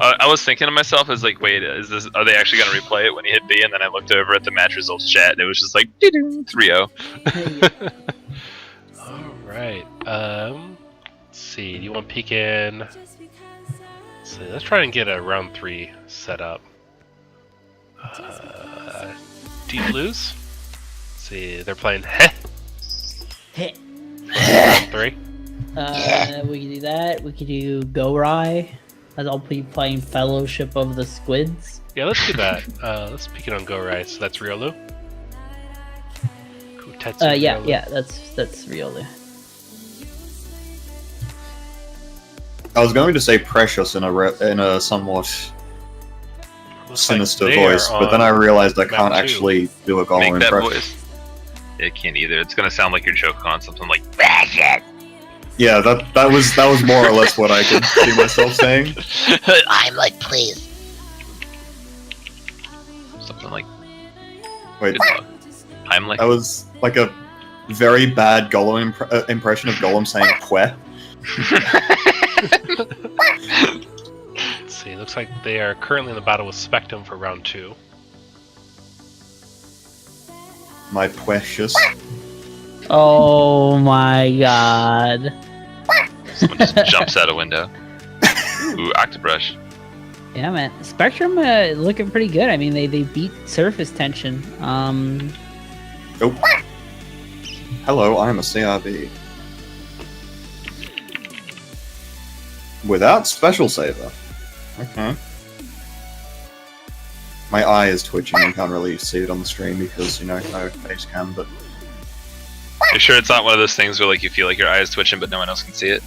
I was thinking to myself, I was like, wait, are they actually going to replay it when he hit B? And then I looked over at the match results chat, and it was just like, 3-0. Alright, let's see, do you want to peek in? Let's see, let's try and get a round 3 set up. Deep Blues? Let's see, they're playing Heh. Heh. Round 3. We can do that. We could do GoRai. As I'll be playing Fellowship of the Squids. Yeah, let's do that. Let's peek it on GoRai. So that's Riolu? Kutetsu Yeah, Riolu. yeah, that's Riolu. I was going to say Precious in a somewhat sinister voice, but then I realized I can't actually do a Golem Make that impression. voice. Yeah, I can't either. It's going to sound like you're joking on something like, Precious! Yeah, that was more or less what I could see myself saying. I'm like, please. Something like, Wait, I'm like, that was like a very bad Golem impression of Golem saying "queh." Let's see, looks like they are currently in the battle with Spectum for round 2. My precious. Oh my god. someone just jumps out a window. Ooh, Octobrush. Yeah, man. Spectrum looking pretty good. I mean, they beat Surface Tension. Oh. Hello, I'm a CRB. Without special saver. Okay. My eye is twitching. You can't really see it on the stream because, you know, no face cam, but... You're sure it's not one of those things where like you feel like your eye is twitching but no one else can see it?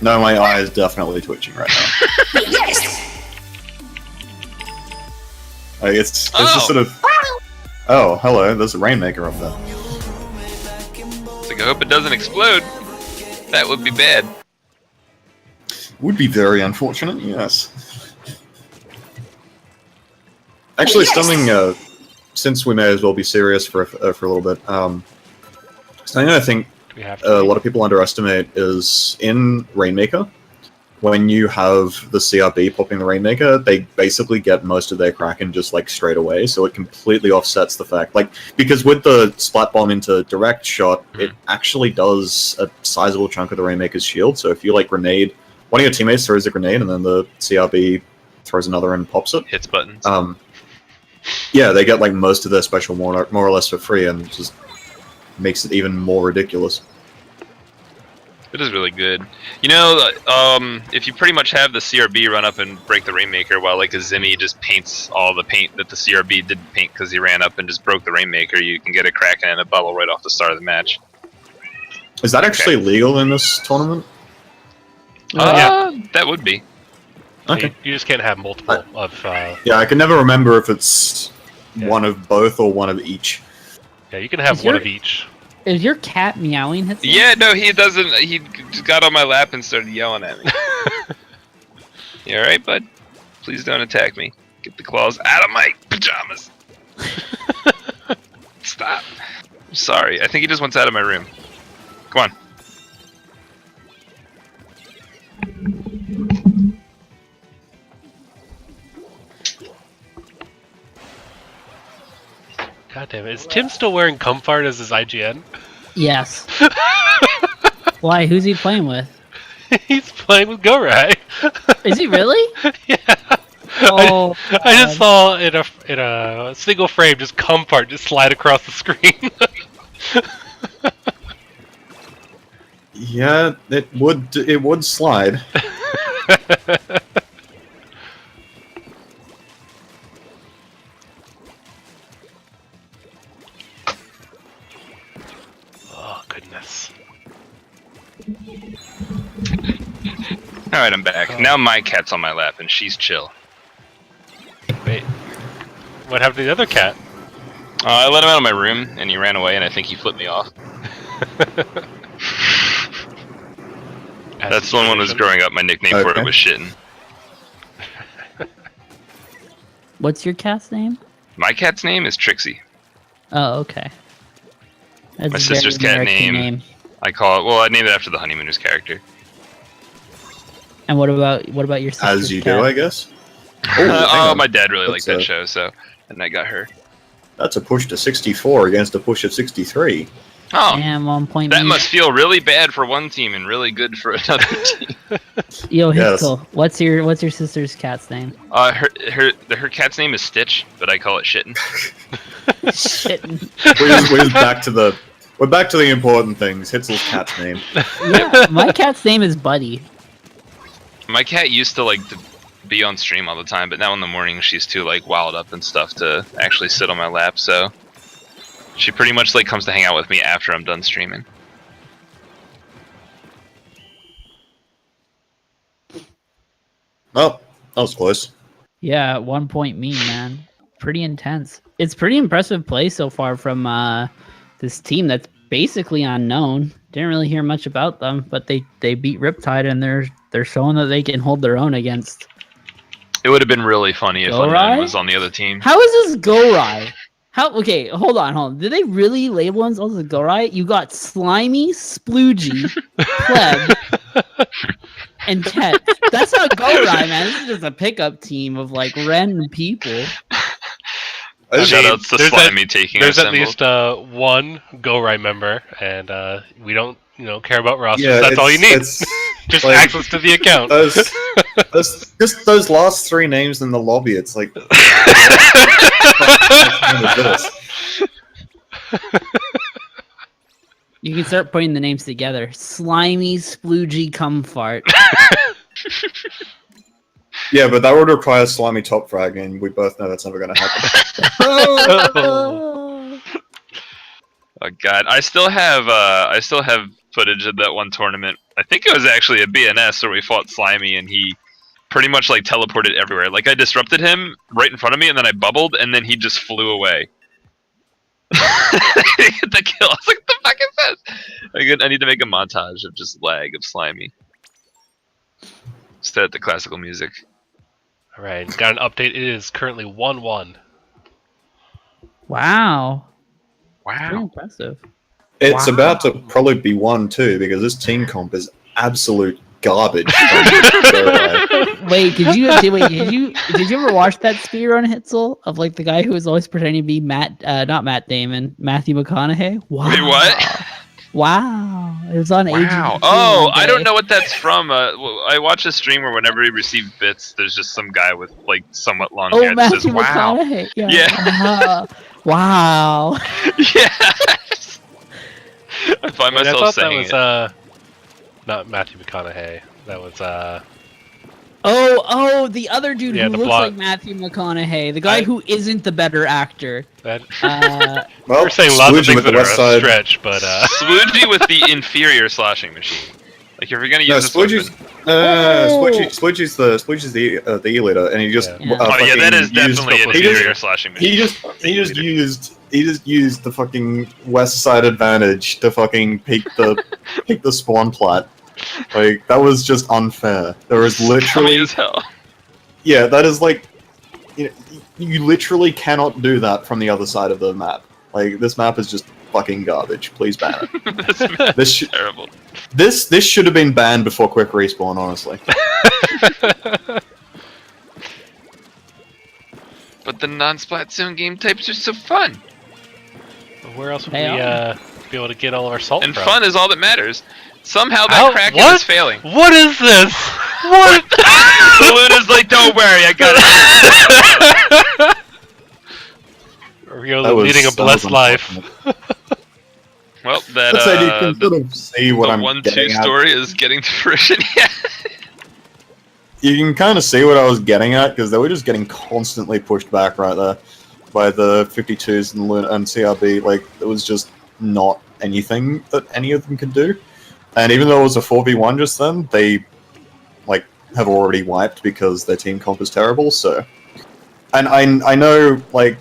No, my eye is definitely twitching right now. Yes! Like, it's just sort of... Oh, hello, there's a Rainmaker up there. It's like, I hope it doesn't explode. That would be bad. Would be very unfortunate, yes. Actually, something, since we may as well be serious for a little bit, something I think a lot of people underestimate is in Rainmaker, when you have the CRB popping the Rainmaker, they basically get most of their Kraken just like straight away, so it completely offsets the fact, like, because with the Splat Bomb into direct shot, it actually does a sizable chunk of the Rainmaker's shield, so if you like grenade, one of your teammates throws a grenade and then the CRB throws another and pops it. Hits buttons. Yeah, they get like most of their special more or less for free, and it just makes it even more ridiculous. It is really good. You know, if you pretty much have the CRB run up and break the Rainmaker while like a Zimmy just paints all the paint that the CRB didn't paint because he ran up and just broke the Rainmaker, you can get a Kraken and a bubble right off the start of the match. Is that actually legal in this tournament? Yeah, that would be. Okay. You just can't have multiple of... Yeah, I can never remember if it's one of both or one of each. Yeah, you can have one of each. Is your cat meowing? Hits Yeah, no, he doesn't. He just got on my lap and started yelling at me. You alright, bud? Please don't attack me. Get the claws out of my pajamas. Stop. I'm sorry. I think he just wants out of my room. Come on. God damn it. Is Tim still wearing Comfort as his IGN? Yes. Why? Who's he playing with? He's playing with GoRai. Is he really? Yeah. Oh, I just saw in a single frame just Comfort just slide across the screen. Yeah, it would slide. Oh goodness. Alright, I'm back. Now my cat's on my lap and she's chill. Wait. What happened to the other cat? I let him out of my room and he ran away and I think he flipped me off. That's when one was growing up, my nickname for it was Shittin'. What's your cat's name? My cat's name is Trixie. Oh, okay. That's My a sister's very cat American name, I call it, well, I named it after the Honeymooners character. And what about your sister's As you cat? do, I guess. Oh, my dad really liked That's that show, so and I got her. That's a push to 64 against a push of 63. Oh, Damn, 1 point. that me. must feel really bad for one team and really good for another team. Yo, Yes. Hitzel, what's your sister's cat's name? Her cat's name is Stitch, but I call it Shitten. Shit. We're back to the important things. Hitzel's cat's name. Yeah, my cat's name is Buddy. My cat used to like to be on stream all the time, but now in the morning she's too like wild up and stuff to actually sit on my lap, so she pretty much like comes to hang out with me after I'm done streaming. Oh, that was close. Yeah, 1 point me, man. Pretty intense. It's pretty impressive play so far from this team that's basically unknown. Didn't really hear much about them, but they beat Riptide and they're showing that they can hold their own against. It would have been really funny if GoRai? Unknown was on the other team. How is this GoRai? Okay, hold on. Did they really label us as GoRai? You got Slimy, Sploogey, Pleb, and Tet. That's not GoRai, man. This is just a pickup team of like random people. Shout out to Slimy taking There's our at least one GoRai member, and we don't care about rosters. Yeah, that's all you need. Just like, access to the account. Just those last three names in the lobby, it's like... You can start putting the names together. Slimy, Sploogey, Cumfart. Yeah, but that would require Slimy top frag, and we both know that's never going to happen. Oh god, I still have footage of that one tournament. I think it was actually a BNS where we fought Slimy and he pretty much like teleported everywhere. Like I disrupted him right in front of me and then I bubbled and then he just flew away. Get the kill. I was like, what the fuck is this? I need to make a montage of just lag of Slimy. Instead of the classical music. Alright, got an update. It is currently 1-1. Wow. Pretty Wow. impressive. It's Wow. about to probably be 1-2 because this team comp is absolute garbage. Wait, did you ever watch that speedrun, Hitzel, of like the guy who was always pretending to be not Matt Damon, Matthew McConaughey? Wow. Wait, what? Wow. It was on Wow. AGDQ Oh, one I don't day. know what that's from. I watch a stream where whenever he received bits, there's just some guy with like somewhat long Oh, hair that Matthew says, wow. McConaughey. Yeah. Yeah. Wow. Yeah. I find Wait, I myself thought saying that was not Matthew McConaughey. That was Oh, the other dude Yeah, who the looks blonde- like Matthew McConaughey, the guy who isn't the better actor. that. Well, We're saying lots of Sploogey things with the that are West a Side. stretch, but Sploogey with the inferior sloshing machine. Like if you're gonna No, use this Sploogey's, weapon. Sploogey's the E-leader, and he just Yeah. Oh yeah, that is used- definitely an he just- inferior sloshing machine. He just used the fucking West Side advantage to fucking peek the spawn plat. Like that was just unfair. There was Funny literally as hell. yeah, that is like you literally cannot do that from the other side of the map. Like this map is just fucking garbage. Please ban it. This map This is terrible. this should have been banned before quick respawn. Honestly, But the non-splat zone game types are so fun. where else would They we are. be able to get all of our salt And from? fun is all that matters. Somehow that How- Kraken what? is failing. What is this? What? Luna's like, don't worry, I got it. We're leading a blessed life. Well, that Let's say you can sort of see what the I'm 1-2 getting at. story is getting to fruition. Yeah. You can kind of see what I was getting at because they were just getting constantly pushed back right there by the 52s and CRB. Like it was just not anything that any of them could do. And even though it was a 4v1 just then, they like have already wiped because their team comp is terrible. So, and I know like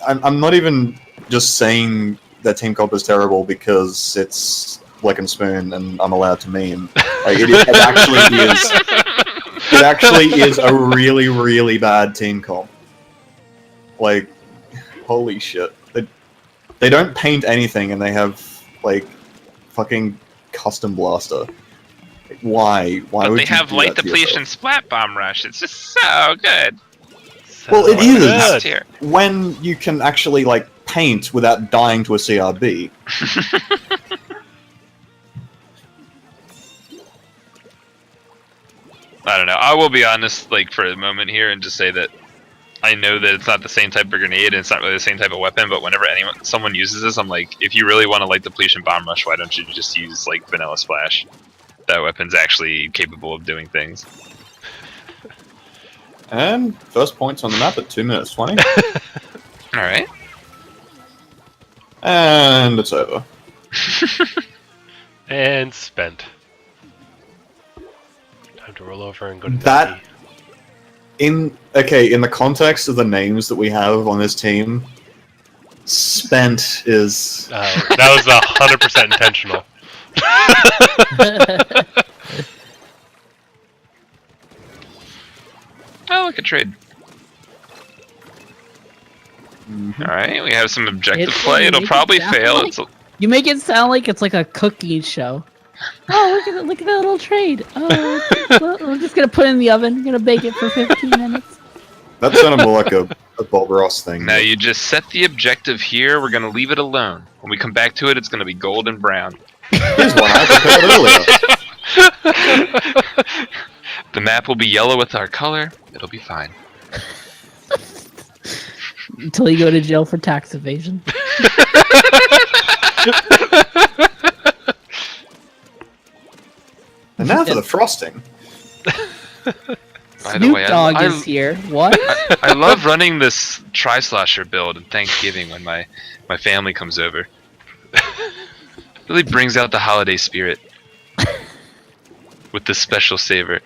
I'm not even just saying their team comp is terrible because it's Bleck and Spoon and I'm allowed to meme. Like it actually is. It actually is a really, really bad team comp. Like, holy shit. They don't paint anything and they have, like, fucking Custom Blaster. Why? Why But would they you have do light that to depletion splat bomb rush. It's just so good. Well, it is. Top tier. When you can actually like paint without dying to a CRB. I don't know. I will be honest, like for a moment here, and just say that I know that it's not the same type of grenade, and it's not really the same type of weapon. But whenever someone uses this, I'm like, if you really want to light depletion bomb rush, why don't you just use like vanilla splash? That weapon's actually capable of doing things. And first points on the map at 2 minutes 20. All right. And it's over. And spent. Time to roll over and go to That- Ducky. In the context of the names that we have on this team, spent is That was 100% intentional. Oh, look, a trade. All right, we have some objective play. It'll probably fail. Like, you make it sound like it's like a cooking show. Oh, look at it! Look at that little trade. Oh, well, I'm just gonna put it in the oven. I'm gonna bake it for 15 minutes. that sounded more like a Bob Ross thing. Now you just set the objective here. We're gonna leave it alone. When we come back to it, it's gonna be gold and brown. Here's one I prepared earlier. The map will be yellow with our color. It'll be fine. Until you go to jail for tax evasion. And now for the frosting. By the Snoop way, Dogg I, is here. What? I love running this Tri-Slasher build at Thanksgiving when my family comes over. Really brings out the holiday spirit with this special savor.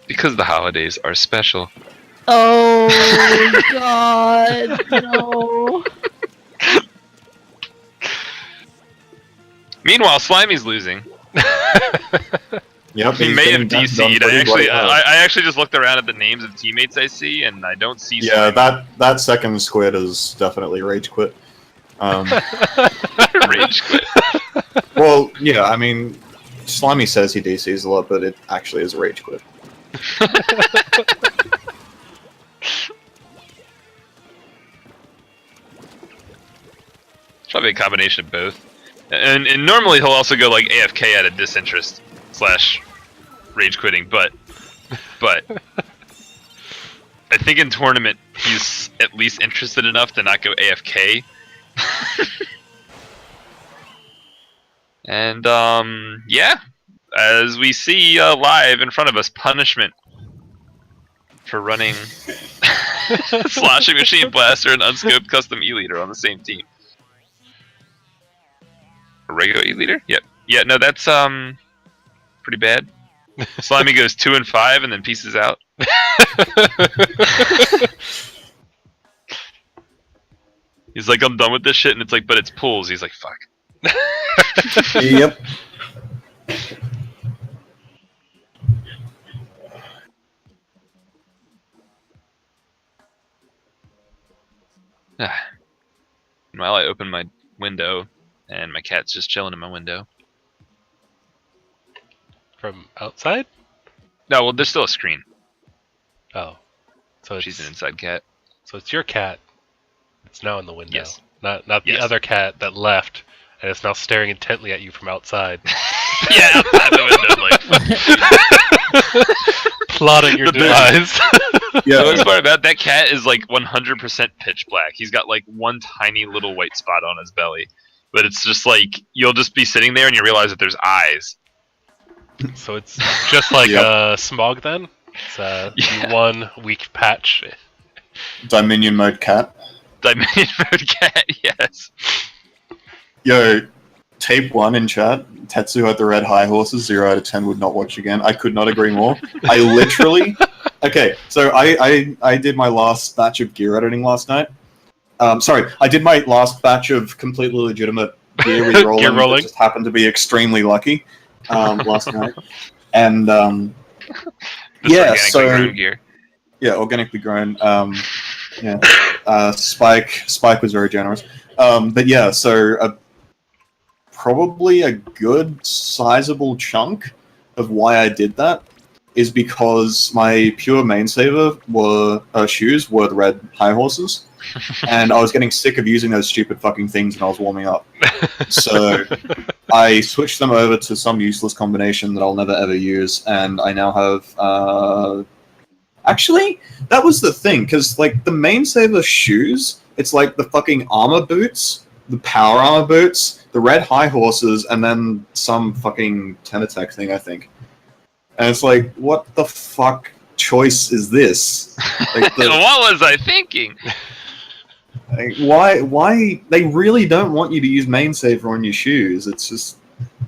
Because the holidays are special. Oh God, no! Meanwhile, Slimy's losing. Yep, He he's may have getting DC'd. done pretty bloody hard. I actually just looked around at the names of teammates I see, and I don't see. Yeah, that second squid is definitely rage quit. Rage quit. Well, yeah, I mean, Slimy says he DCs a lot, but it actually is rage quit. It's probably a combination of both. And normally he'll also go like AFK out of disinterest / rage quitting, but I think in tournament he's at least interested enough to not go AFK. And yeah, as we see live in front of us, punishment for running Sloshing Machine Blaster and Unscoped Custom E-Leader on the same team. A regular E-Leader? Yep. Yeah, no, that's pretty bad. Slimy goes 2 and 5 and then pieces out. He's like, I'm done with this shit, and it's like, but it's pools. He's like, fuck. Yep. While I open my window, and my cat's just chilling in my window. From outside? No, well, there's still a screen. Oh. So She's an inside cat. So it's your cat. It's now in the window. Yes. Not the Yes. other cat that left and is now staring intently at you from outside. Yeah, outside the window, like. Plotting your demise. The worst part about that cat is like 100% pitch black. He's got like one tiny little white spot on his belly. But it's just like, you'll just be sitting there and you realize that there's eyes. So it's just like Smog then? It's one weak patch. Dominion mode cat. Dominion mode cat, yes. Yo, tape 1 in chat. Tetsu had the red high horses. 0 out of 10 would not watch again. I could not agree more. I literally... Okay, so I did my last batch of gear editing last night. Sorry, I did my last batch of completely legitimate gear re-rolling. Gear rolling. That just happened to be extremely lucky last night. And This yeah, organically so grown gear. yeah, organically grown. Yeah, Spike was very generous. But yeah, so probably a good sizable chunk of why I did that is because my pure main saver shoes were the red high horses, and I was getting sick of using those stupid fucking things when I was warming up. So I switched them over to some useless combination that I'll never ever use, and I now have. Actually, that was the thing, because like the main saver shoes, it's like the fucking armor boots, the power armor boots, the red high horses, and then some fucking Tenatech thing, I think. And it's like, what the fuck choice is this? Like What was I thinking? Like, why? They really don't want you to use main saver on your shoes. It's just...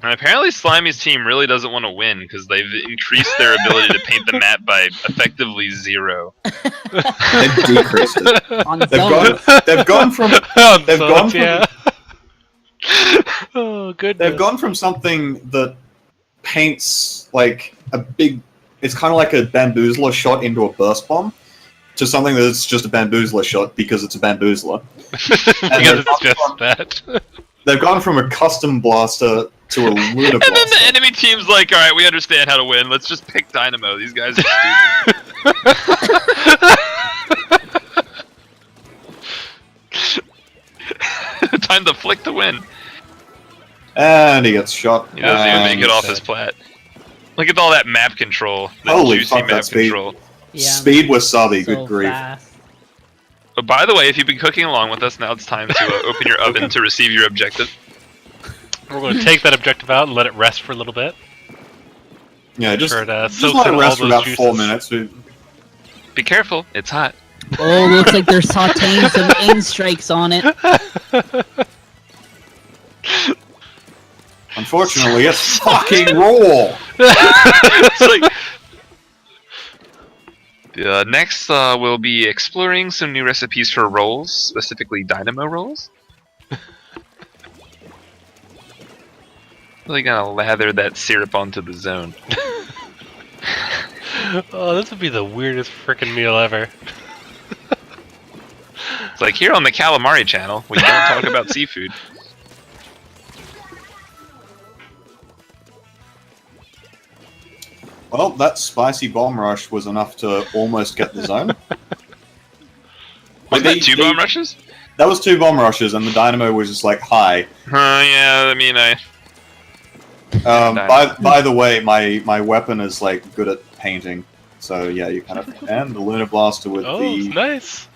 And apparently Slimy's team really doesn't want to win because they've increased their ability to paint the map by effectively 0. They've decreased it. On They've gone from... Oh, goodness. They've gone from something that paints like a big... It's kind of like a bamboozler shot into a burst bomb, to something that's just a bamboozler shot because it's a bamboozler. Because it's just that. They've gone from a custom blaster to a lunar blaster. And then the enemy team's like, alright, we understand how to win. Let's just pick Dynamo. These guys are stupid. Time to flick to win. And he gets shot. He doesn't even make it off his plat. Look at all that map control. That Holy juicy fuck, map that speed. control. Yeah, Speed wasabi, so good grief. fast. But by the way, if you've been cooking along with us, now it's time to open your oven to receive your objective. We're going to take that objective out and let it rest for a little bit. Yeah, just Sure, let soaks it in rest for all about those 4 juices. minutes. Dude. Be careful, it's hot. Oh, looks like they're sauteing some aim strikes on it. Unfortunately, it's fucking raw! It's like... next, we'll be exploring some new recipes for rolls, specifically Dynamo rolls. Really gonna lather that syrup onto the zone. Oh, this would be the weirdest frickin' meal ever. It's like here on the Calamari channel, we don't talk about seafood. Well, that spicy bomb rush was enough to almost get the zone. Was that 2 bomb rushes? That was 2 bomb rushes, and the Dynamo was just like, hi. Yeah, I mean, By the way, my weapon is like good at painting, so yeah, you kind of... And the Lunar Blaster with the... nice!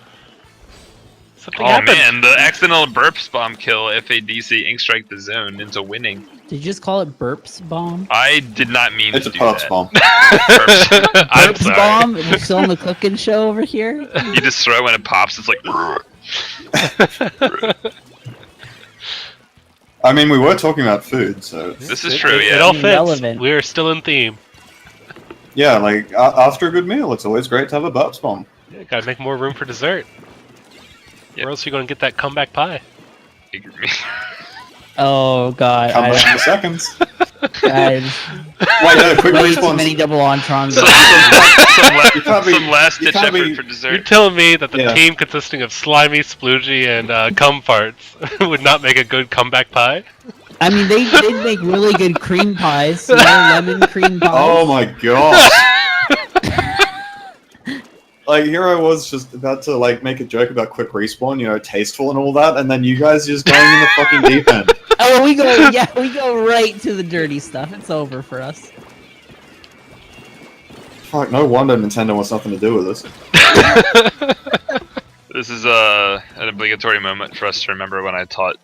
Something oh happened. man, the accidental burps bomb kill FADC ink strike the zone into winning. Did you just call it Burps Bomb? I did not mean It's to a do Perps that. bomb. Burps. I'm Burps sorry. Bomb? We're still on the cooking show over here? You just throw it when it pops, it's like... I mean, we were talking about food, so... This is true, It yeah. all fits. Relevant. We're still in theme. Yeah, like, after a good meal, it's always great to have a Burps bomb. Yeah, gotta make more room for dessert. Yep. Or else you're gonna get that comeback pie. Oh god, Come back in the seconds. guys, Wait, no, quick way too response. many double entrons. Some You can't be- last you ditch can't effort be- for You're dessert. telling me that the Yeah. team consisting of Slimy, Sploogey, and cum farts would not make a good comeback pie? I mean, they did make really good cream pies. You know, lemon cream pies. Oh my gosh. Like, here I was just about to, like, make a joke about quick respawn, you know, tasteful and all that, and then you guys just going in the fucking deep end. Oh, we go right to the dirty stuff. It's over for us. Fuck, no wonder Nintendo wants nothing to do with this. This is an obligatory moment for us to remember when I taught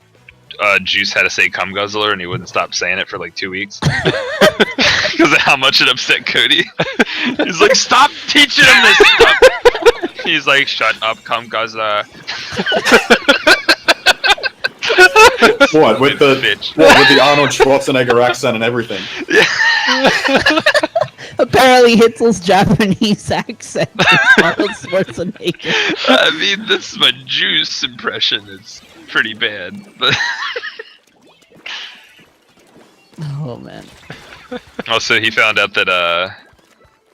Juice how to say cum guzzler and he wouldn't stop saying it for like 2 weeks. Because of how much it upset Cody. He's like, stop teaching him this stuff! He's like, shut up, cum guzzler. What, with the Bitch. what, with the Arnold Schwarzenegger accent and everything? Apparently, Hitzel's Japanese accent is Arnold Schwarzenegger. I mean, this is my Juice impression. It's pretty bad, but... Oh man. Also, he found out that,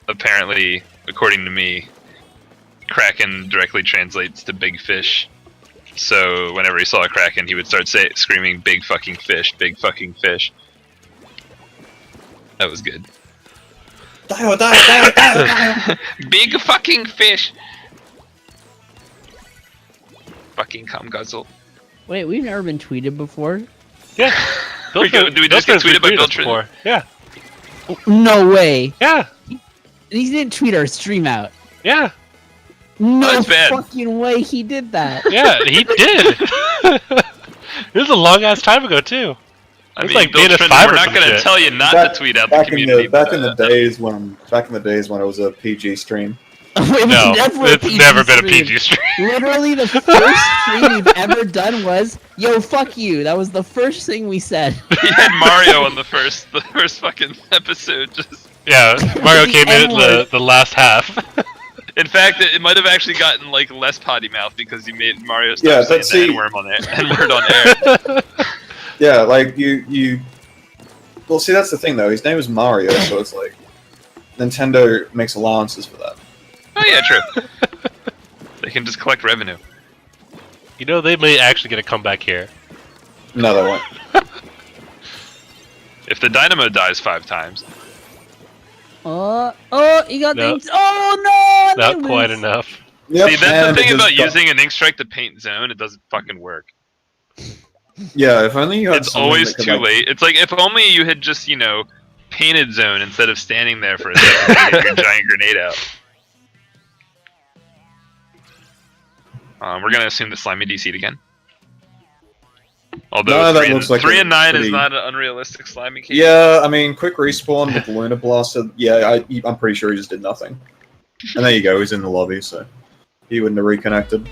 apparently, according to me, Kraken directly translates to big fish. So whenever he saw a kraken, he would start screaming, "Big fucking fish! Big fucking fish!" That was good. Big fucking fish! Fucking cum guzzle. Wait, we've never been tweeted before. Yeah. Do we just get tweeted by Bill before? Yeah. No way. Yeah. He didn't tweet our stream out. Yeah. No that's bad. fucking way he did that. Yeah, he did. It was a long ass time ago too. I It's mean, like Bill being a Trinity, five we're or not some going to shit. tell you not to tweet out the community. Back in the days when it was a PG stream. It No, was never a it's PG never been a stream. PG stream. Literally, the first stream we've ever done was, "Yo, fuck you." That was the first thing we said. He had Mario on the first fucking episode. Just Yeah, Mario The came in at N-word. the last half. in fact, it might have actually gotten like less potty mouth because you made Mario stop Yeah, saying but the see- N-word on air. Yeah, like you. Well, see, that's the thing though. His name is Mario, so it's like Nintendo makes allowances for that. Oh yeah, true. They can just collect revenue. You know, they may actually get a comeback here. No, they won't. If the dynamo dies 5 times, Oh, you got No. things. Oh no! Not they quite lose. enough. Yep, see that's and the it thing just about got- using an ink strike to paint zone. It doesn't fucking work. Yeah, if only you had. It's something always that could, too like- late. It's like if only you had just painted zone instead of standing there for a second to get your giant grenade out. We're gonna assume the slimy DC'd again. Although No, that 3 looks like 3 a and 9 is pretty- not an unrealistic slimy case. Yeah, I mean, quick respawn with the Lunar Blaster. Yeah, I'm pretty sure he just did nothing. And there you go, he's in the lobby, so he wouldn't have reconnected.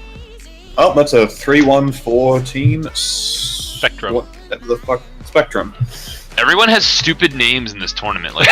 Oh, that's a 3-1-14 Spectrum. What the fuck? Spectrum. Everyone has stupid names in this tournament. Like